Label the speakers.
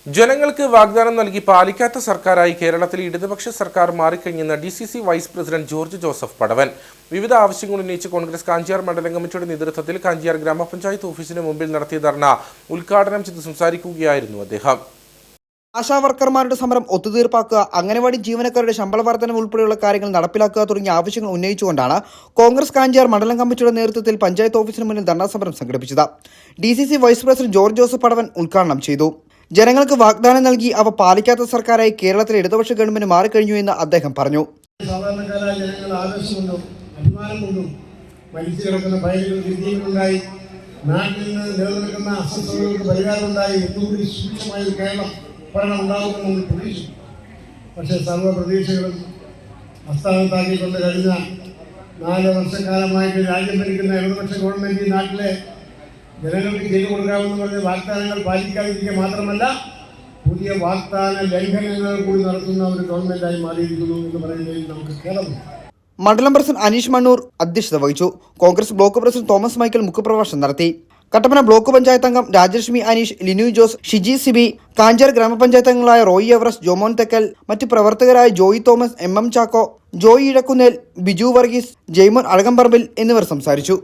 Speaker 1: ജനങ്ങൾക്ക് വാഗ്ദാനം നൽകി പാലിക്കാത്ത സർക്കാരായി കേരളത്തിലെ ഇടതുപക്ഷ സർക്കാർ മാറിക്കഴിഞ്ഞെന്ന് DCC vice president George Joseph Padavan. വിവിധ ആവശ്യങ്ങൾ ഉന്നയിച്ച് കോൺഗ്രസ് കാഞ്ചിയാർ മണ്ഡലം കമ്മിറ്റിയുടെ നേതൃത്വത്തിൽ കാഞ്ചിയാർ ഗ്രാമപഞ്ചായത്ത് ഓഫീസിന് മുമ്പിൽ നടത്തിയ ധർണ ഉദ്ഘാടനം ചെയ്ത് സംസാരിക്കുകയായിരുന്നു അദ്ദേഹം.
Speaker 2: ആശാവർക്കർമാരുടെ സമരം ഒത്തുതീർപ്പാക്കുക, അംഗനവാടി ജീവനക്കാരുടെ ശമ്പള വർധന ഉൾപ്പെടെയുള്ള കാര്യങ്ങൾ നടപ്പിലാക്കുക തുടങ്ങിയ ആവശ്യങ്ങൾ ഉന്നയിച്ചുകൊണ്ടാണ് കോൺഗ്രസ് കാഞ്ചിയാർ മണ്ഡലം കമ്മിറ്റിയുടെ നേതൃത്വത്തിൽ പഞ്ചായത്ത് ഓഫീസിന് മുന്നിൽ ധർണാ സമരം സംഘടിപ്പിച്ചത്. DCC vice president George Joseph Padavan ഉദ്ഘാടനം ചെയ്തു. ജനങ്ങൾക്ക് വാഗ്ദാനം നൽകി അവ പാലിക്കാത്ത സർക്കാരായി കേരളത്തിലെ ഇടതുപക്ഷ ഗവൺമെന്റ് മാറിക്കഴിഞ്ഞു എന്ന് അദ്ദേഹം പറഞ്ഞു.
Speaker 3: സാധാരണക്കാരായ ജനങ്ങൾ ആവേശമുണ്ടും അഭിമാനമുണ്ടും മരിച്ചു കിടക്കുന്ന ഫയലുകൾ വിജയങ്ങളുണ്ടായി, നാട്ടിൽ നിന്ന് നിലനിൽക്കുന്ന അസ്വസ്ഥതകൾക്ക് പരിഹാരമുണ്ടായി, ഒന്നുകൂടി സുഭിക്ഷമായ കേരളം ഭരണം ഉണ്ടാകുമെന്ന് നമ്മൾ പ്രതീക്ഷിച്ചു. പക്ഷേ സർവ്വ പ്രതീക്ഷകളും അസ്ഥാനത്താക്കിക്കൊണ്ട് കഴിഞ്ഞ 4 വർഷക്കാലമായിട്ട് രാജ്യം ഭരിക്കുന്ന ഇടതുപക്ഷ ഗവൺമെന്റ് നാട്ടിലെ ജനങ്ങൾക്ക് ചെയ്തു കൊടുക്കാമെന്ന് പറഞ്ഞ വാഗ്ദാനങ്ങൾ പാലിക്കാതിരിക്കുക മാത്രമല്ല, പുതിയ വാഗ്ദാന ലംഘനങ്ങൾ കൂടി നടത്തുന്ന ഒരു ഗവൺമെന്റായി മാറിയിരിക്കുന്നു എന്ന് പറയുന്നതിൽ നമുക്ക് ഖേദമുണ്ട്.
Speaker 2: മണ്ഡലം പ്രസിഡന്റ് അനീഷ് മണ്ണൂർ അധ്യക്ഷത വഹിച്ചു. Congress block president Thomas Michael മുഖ്യപ്രഭാഷണം നടത്തി. കട്ടപ്പന ബ്ലോക്ക് പഞ്ചായത്ത് അംഗം രാജലക്ഷ്മി അനീഷ്, ലിനു ജോസ്, ഷിജി സിബി, കാഞ്ചാർ ഗ്രാമപഞ്ചായത്ത് അംഗങ്ങളായ റോയി എവറസ്റ്റ്, ജോമോൻ തെക്കൽ, മറ്റ് പ്രവർത്തകരായ ജോയി തോമസ്, MM ചാക്കോ, ജോയി ഇഴക്കുന്നേൽ, ബിജു വർഗീസ്, ജെയ്മോൻ അഴകംപറമ്പിൽ എന്നിവർ സംസാരിച്ചു.